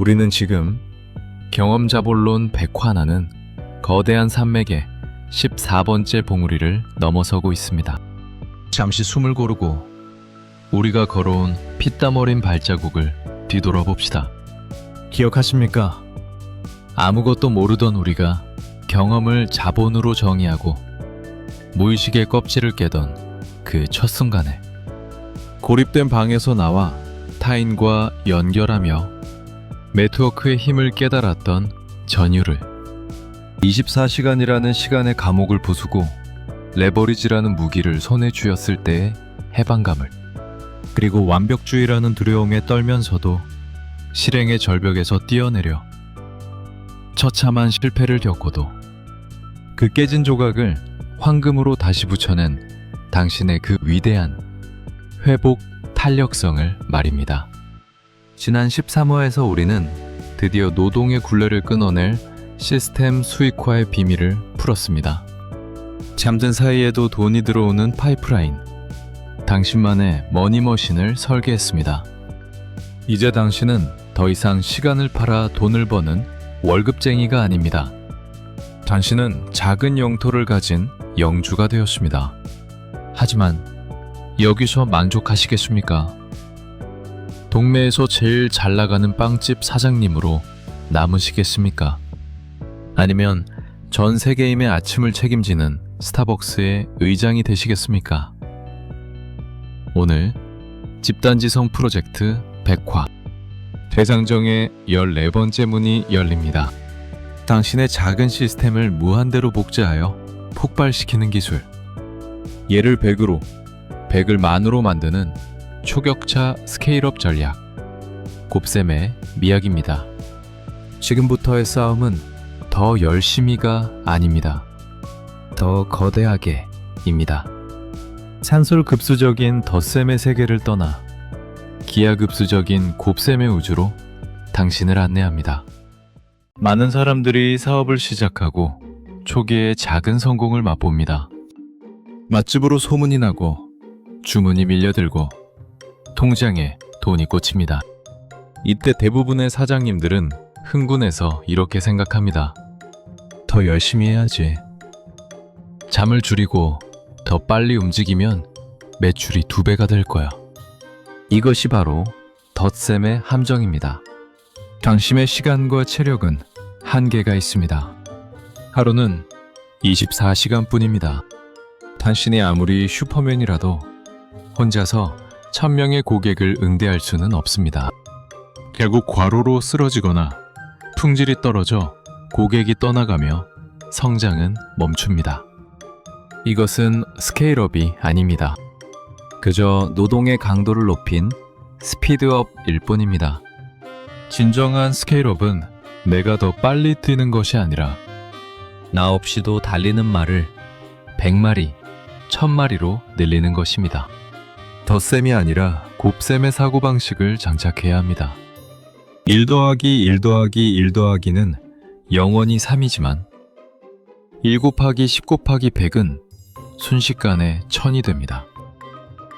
우리는 지금 경험자본론 백화나는 거대한 산맥의 14번째 봉우리를 넘어서고 있습니다. 잠시 숨을 고르고 우리가 걸어온 피땀 어린 발자국을 뒤돌아봅시다. 기억하십니까? 아무것도 모르던 우리가 경험을 자본으로 정의하고 무의식의 껍질을 깨던 그 첫 순간에 고립된 방에서 나와 타인과 연결하며 네트워크의 힘을 깨달았던 전율을 24시간이라는 시간의 감옥을 부수고 레버리지라는 무기를 손에 쥐었을 때의 해방감을, 그리고 완벽주의라는 두려움에 떨면서도 실행의 절벽에서 뛰어내려 처참한 실패를 겪고도 그 깨진 조각을 황금으로 다시 붙여낸 당신의 그 위대한 회복 탄력성을 말입니다. 지난 13화에서 우리는 드디어 노동의 굴레를 끊어낼 시스템 수익화의 비밀을 풀었습니다. 잠든 사이에도 돈이 들어오는 파이프라인, 당신만의 머니머신을 설계했습니다. 이제 당신은 더 이상 시간을 팔아 돈을 버는 월급쟁이가 아닙니다. 당신은 작은 영토를 가진 영주가 되었습니다. 하지만 여기서 만족하시겠습니까? 동네에서 제일 잘 나가는 빵집 사장님으로 남으시겠습니까? 아니면 전 세계인의 아침을 책임지는 스타벅스의 의장이 되시겠습니까? 오늘 집단지성 프로젝트 100화 대장정의 14번째 문이 열립니다. 당신의 작은 시스템을 무한대로 복제하여 폭발시키는 기술, 얘를 100으로 100을 만으로 만드는 초격차 스케일업 전략, 곱셈의 미학입니다. 지금부터의 싸움은 더 열심히가 아닙니다. 더 거대하게 입니다. 산술급수적인 덧셈의 세계를 떠나 기하급수적인 곱셈의 우주로 당신을 안내합니다. 많은 사람들이 사업을 시작하고 초기에 작은 성공을 맛봅니다. 맛집으로 소문이 나고 주문이 밀려들고 통장에 돈이 꽂힙니다. 이때 대부분의 사장님들은 흥분해서 이렇게 생각합니다. 더 열심히 해야지. 잠을 줄이고 더 빨리 움직이면 매출이 2배가 될 거야. 이것이 바로 덧셈의 함정입니다. 당신의 시간과 체력은 한계가 있습니다. 하루는 24시간 뿐입니다. 당신이 아무리 슈퍼맨이라도 혼자서 1000명의 고객을 응대할 수는 없습니다. 결국 과로로 쓰러지거나 품질이 떨어져 고객이 떠나가며 성장은 멈춥니다. 이것은 스케일업이 아닙니다. 그저 노동의 강도를 높인 스피드업일 뿐입니다. 진정한 스케일업은 내가 더 빨리 뛰는 것이 아니라 나 없이도 달리는 말을 100마리, 1000마리로 늘리는 것입니다. 덧셈이 아니라 곱셈의 사고방식을 장착해야 합니다. 1 더하기 1 더하기 1 더하기는 영원히 3이지만 1 곱하기 10 곱하기 100은 순식간에 1000이 됩니다.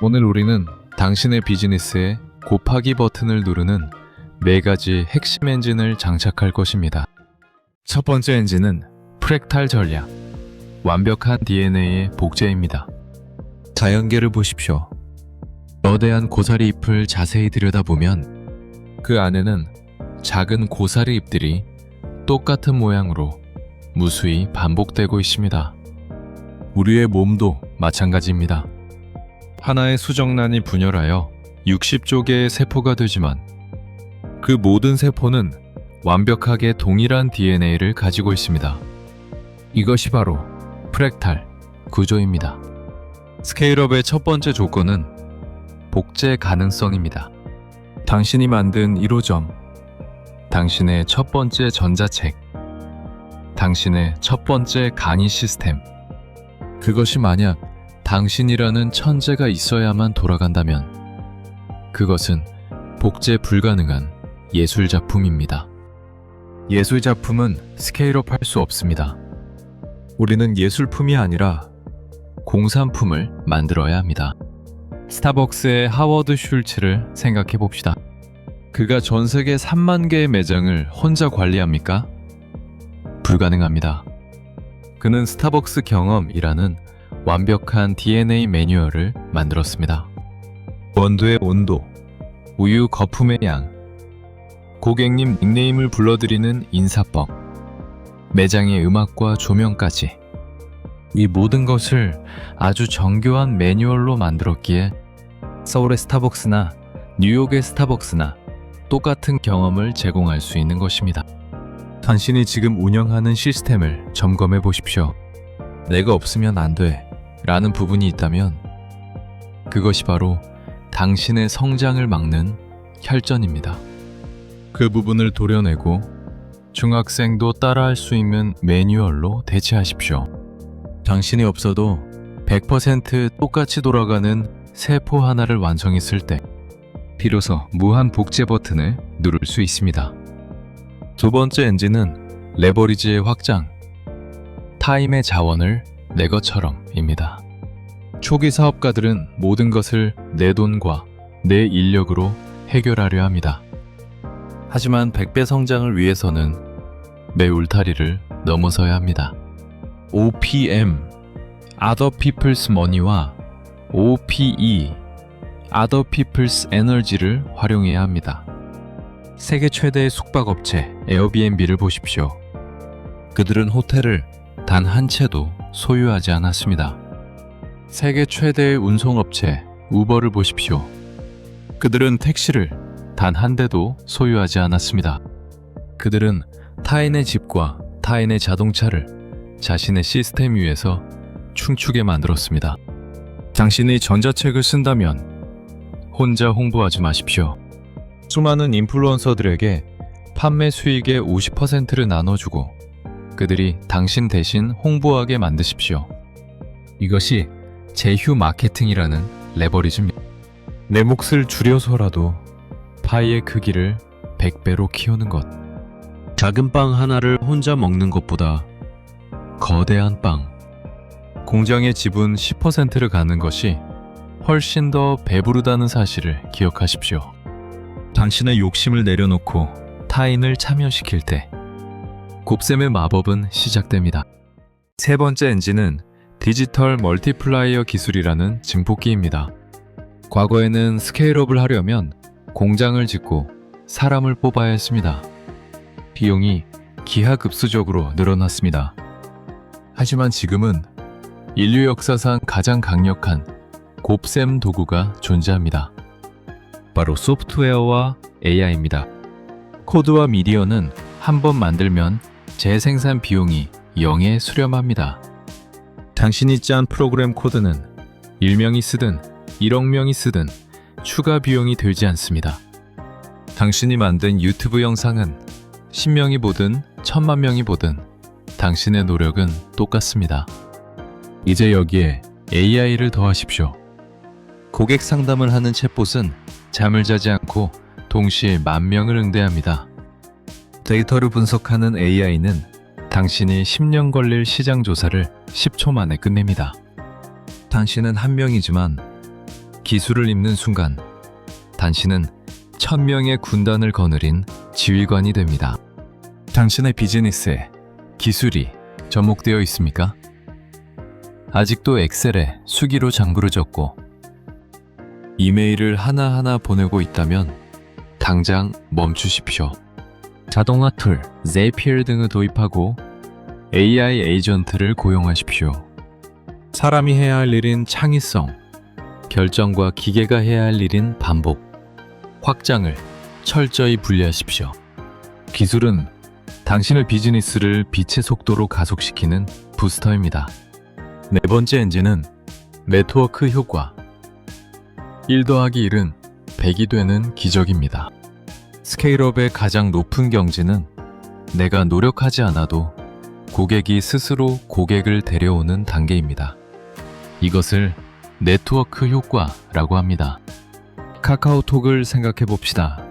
오늘 우리는 당신의 비즈니스에 곱하기 버튼을 누르는 4가지 핵심 엔진을 장착할 것입니다. 첫 번째 엔진은 프랙탈 전략, 완벽한 DNA의 복제입니다. 자연계를 보십시오. 거대한 고사리 잎을 자세히 들여다보면 그 안에는 작은 고사리 잎들이 똑같은 모양으로 무수히 반복되고 있습니다. 우리의 몸도 마찬가지입니다. 하나의 수정란이 분열하여 60조 개의 세포가 되지만 그 모든 세포는 완벽하게 동일한 DNA를 가지고 있습니다. 이것이 바로 프랙탈 구조입니다. 스케일업의 첫 번째 조건은 복제 가능성입니다. 당신이 만든 1호점, 당신의 첫 번째 전자책, 당신의 첫 번째 강의 시스템, 그것이 만약 당신이라는 천재가 있어야만 돌아간다면 그것은 복제 불가능한 예술작품입니다. 예술작품은 스케일업 할 수 없습니다. 우리는 예술품이 아니라 공산품을 만들어야 합니다. 스타벅스의 하워드 슐츠를 생각해 봅시다. 그가 전 세계 3만 개의 매장을 혼자 관리합니까? 불가능합니다. 그는 스타벅스 경험이라는 완벽한 DNA 매뉴얼을 만들었습니다. 원두의 온도, 우유 거품의 양, 고객님 닉네임을 불러드리는 인사법, 매장의 음악과 조명까지 이 모든 것을 아주 정교한 매뉴얼로 만들었기에 서울의 스타벅스나 뉴욕의 스타벅스나 똑같은 경험을 제공할 수 있는 것입니다. 당신이 지금 운영하는 시스템을 점검해 보십시오. 내가 없으면 안 돼 라는 부분이 있다면 그것이 바로 당신의 성장을 막는 혈전입니다. 그 부분을 도려내고 중학생도 따라할 수 있는 매뉴얼로 대체하십시오. 당신이 없어도 100% 똑같이 돌아가는 세포 하나를 완성했을 때 비로소 무한 복제 버튼을 누를 수 있습니다. 두 번째 엔진은 레버리지의 확장, 타임의 자원을 내 것처럼입니다. 초기 사업가들은 모든 것을 내 돈과 내 인력으로 해결하려 합니다. 하지만 100배 성장을 위해서는 매 울타리를 넘어서야 합니다. OPM, Other People's Money와 OPE, Other People's Energy를 활용해야 합니다. 세계 최대의 숙박업체 에어비앤비를 보십시오. 그들은 호텔을 단 한 채도 소유하지 않았습니다. 세계 최대의 운송업체 우버를 보십시오. 그들은 택시를 단 한 대도 소유하지 않았습니다. 그들은 타인의 집과 타인의 자동차를 자신의 시스템 위에서 춤추게 만들었습니다. 당신이 전자책을 쓴다면 혼자 홍보하지 마십시오. 수많은 인플루언서들에게 판매 수익의 50%를 나눠주고 그들이 당신 대신 홍보하게 만드십시오. 이것이 제휴 마케팅이라는 레버리지입니다. 내 몫을 줄여서라도 파이의 크기를 100배로 키우는 것. 작은 빵 하나를 혼자 먹는 것보다 거대한 빵, 공장의 지분 10%를 가는 것이 훨씬 더 배부르다는 사실을 기억하십시오. 당신의 욕심을 내려놓고 타인을 참여시킬 때 곱셈의 마법은 시작됩니다. 세 번째 엔진은 디지털 멀티플라이어 기술이라는 증폭기입니다. 과거에는 스케일업을 하려면 공장을 짓고 사람을 뽑아야 했습니다. 비용이 기하급수적으로 늘어났습니다. 하지만 지금은 인류 역사상 가장 강력한 곱셈 도구가 존재합니다. 바로 소프트웨어와 AI입니다. 코드와 미디어는 한 번 만들면 재생산 비용이 0에 수렴합니다. 당신이 짠 프로그램 코드는 1명이 쓰든 1억 명이 쓰든 추가 비용이 들지 않습니다. 당신이 만든 유튜브 영상은 10명이 보든 1000만 명이 보든 당신의 노력은 똑같습니다. 이제 여기에 AI를 더하십시오. 고객 상담을 하는 챗봇은 잠을 자지 않고 동시에 10,000명을 응대합니다. 데이터를 분석하는 AI는 당신이 10년 걸릴 시장 조사를 10초 만에 끝냅니다. 당신은 한 명이지만 기술을 입는 순간 당신은 1000명의 군단을 거느린 지휘관이 됩니다. 당신의 비즈니스에 기술이 접목되어 있습니까? 아직도 엑셀에 수기로 장부를 적고 이메일을 하나하나 보내고 있다면 당장 멈추십시오. 자동화 툴, Zapier 등을 도입하고 AI 에이전트를 고용하십시오. 사람이 해야 할 일인 창의성, 결정과 기계가 해야 할 일인 반복, 확장을 철저히 분리하십시오. 기술은 당신의 비즈니스를 빛의 속도로 가속시키는 부스터입니다. 네 번째 엔진은 네트워크 효과. 1 더하기 1은 100이 되는 기적입니다. 스케일업의 가장 높은 경지는 내가 노력하지 않아도 고객이 스스로 고객을 데려오는 단계입니다. 이것을 네트워크 효과라고 합니다. 카카오톡을 생각해 봅시다.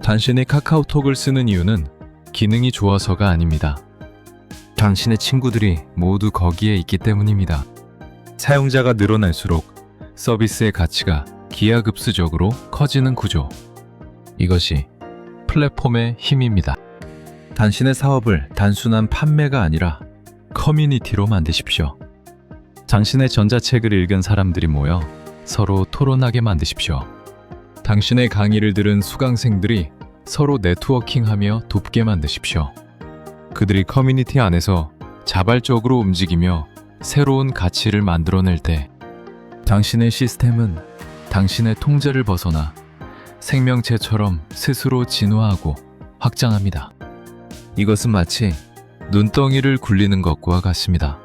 당신이 카카오톡을 쓰는 이유는 기능이 좋아서가 아닙니다. 당신의 친구들이 모두 거기에 있기 때문입니다. 사용자가 늘어날수록 서비스의 가치가 기하급수적으로 커지는 구조. 이것이 플랫폼의 힘입니다. 당신의 사업을 단순한 판매가 아니라 커뮤니티로 만드십시오. 당신의 전자책을 읽은 사람들이 모여 서로 토론하게 만드십시오. 당신의 강의를 들은 수강생들이 서로 네트워킹하며 돕게 만드십시오. 그들이 커뮤니티 안에서 자발적으로 움직이며 새로운 가치를 만들어낼 때 당신의 시스템은 당신의 통제를 벗어나 생명체처럼 스스로 진화하고 확장합니다. 이것은 마치 눈덩이를 굴리는 것과 같습니다.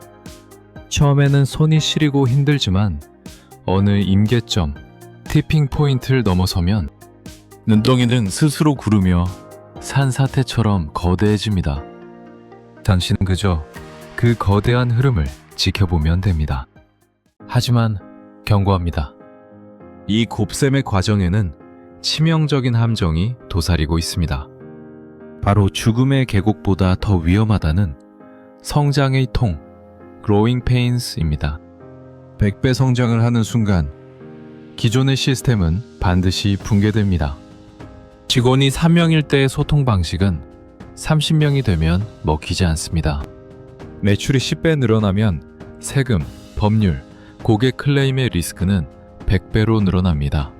처음에는 손이 시리고 힘들지만 어느 임계점, 티핑 포인트를 넘어서면 눈덩이는 스스로 구르며 산사태처럼 거대해집니다. 당신은 그저 그 거대한 흐름을 지켜보면 됩니다. 하지만 경고합니다. 이 곱셈의 과정에는 치명적인 함정이 도사리고 있습니다. 바로 죽음의 계곡보다 더 위험하다는 성장의 통, growing pains입니다. 100배 성장을 하는 순간 기존의 시스템은 반드시 붕괴됩니다. 직원이 3명일 때의 소통 방식은 30명이 되면 먹히지 않습니다. 매출이 10배 늘어나면 세금, 법률, 고객 클레임의 리스크는 100배로 늘어납니다.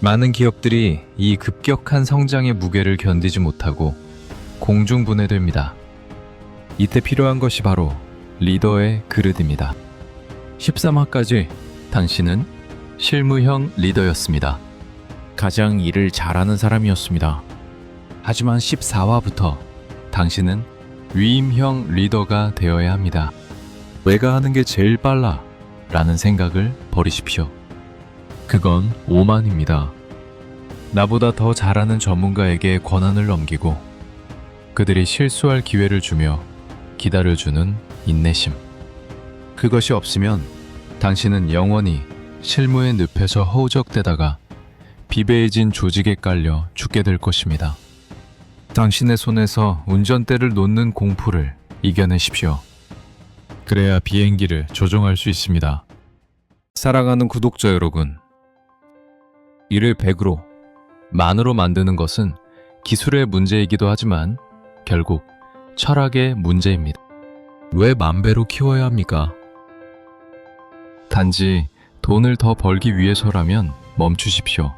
많은 기업들이 이 급격한 성장의 무게를 견디지 못하고 공중분해됩니다. 이때 필요한 것이 바로 리더의 그릇입니다. 13화까지 당신은 실무형 리더였습니다. 가장 일을 잘하는 사람이었습니다. 하지만 14화부터 당신은 위임형 리더가 되어야 합니다. 내가 하는 게 제일 빨라 라는 생각을 버리십시오. 그건 오만입니다. 나보다 더 잘하는 전문가에게 권한을 넘기고 그들이 실수할 기회를 주며 기다려주는 인내심. 그것이 없으면 당신은 영원히 실무의 늪에서 허우적대다가 비배해진 조직에 깔려 죽게 될 것입니다. 당신의 손에서 운전대를 놓는 공포를 이겨내십시오. 그래야 비행기를 조종할 수 있습니다. 사랑하는 구독자 여러분, 이를 100으로, 만으로 만드는 것은 기술의 문제이기도 하지만 결국 철학의 문제입니다. 왜 10,000배로 키워야 합니까? 단지 돈을 더 벌기 위해서라면 멈추십시오.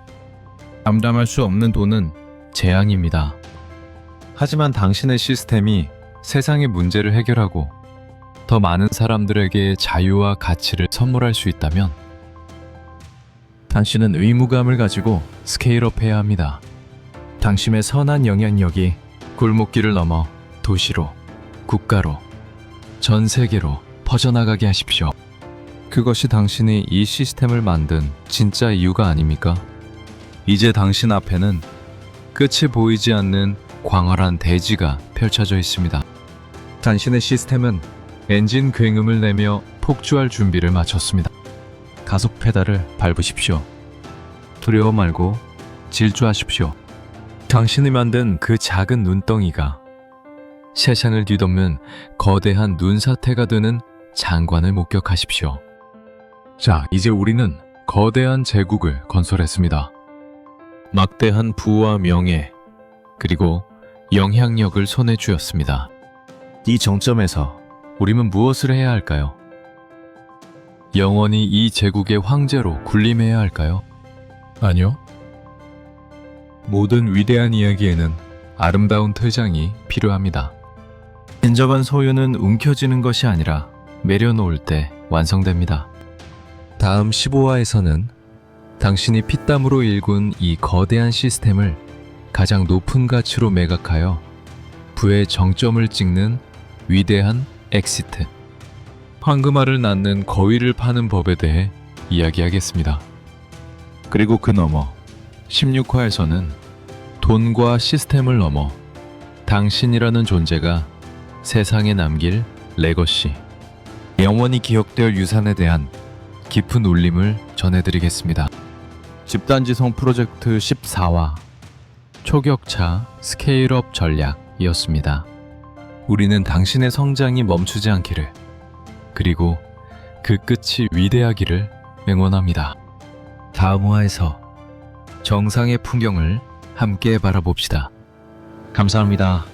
감당할 수 없는 돈은 재앙입니다. 하지만 당신의 시스템이 세상의 문제를 해결하고 더 많은 사람들에게 자유와 가치를 선물할 수 있다면 당신은 의무감을 가지고 스케일업해야 합니다. 당신의 선한 영향력이 골목길을 넘어 도시로, 국가로, 전 세계로 퍼져나가게 하십시오. 그것이 당신이 이 시스템을 만든 진짜 이유가 아닙니까? 이제 당신 앞에는 끝이 보이지 않는 광활한 대지가 펼쳐져 있습니다. 당신의 시스템은 엔진 굉음을 내며 폭주할 준비를 마쳤습니다. 가속 페달을 밟으십시오. 두려워 말고 질주하십시오. 당신이 만든 그 작은 눈덩이가 세상을 뒤덮는 거대한 눈사태가 되는 장관을 목격하십시오. 자, 이제 우리는 거대한 제국을 건설했습니다. 막대한 부와 명예, 그리고 영향력을 손에 쥐었습니다. 이 정점에서 우리는 무엇을 해야 할까요? 영원히 이 제국의 황제로 군림해야 할까요? 아니요. 모든 위대한 이야기에는 아름다운 퇴장이 필요합니다. 인접한 소유는 움켜쥐는 것이 아니라 매려놓을 때 완성됩니다. 다음 15화에서는 당신이 피땀으로 일군 이 거대한 시스템을 가장 높은 가치로 매각하여 부의 정점을 찍는 위대한 엑시트, 황금알을 낳는 거위를 파는 법에 대해 이야기하겠습니다. 그리고 그 너머 16화에서는 돈과 시스템을 넘어 당신이라는 존재가 세상에 남길 레거시, 영원히 기억될 유산에 대한 깊은 울림을 전해드리겠습니다. 집단지성 프로젝트 14화 초격차 스케일업 전략이었습니다. 우리는 당신의 성장이 멈추지 않기를, 그리고 그 끝이 위대하기를 응원합니다. 다음 화에서 정상의 풍경을 함께 바라봅시다. 감사합니다.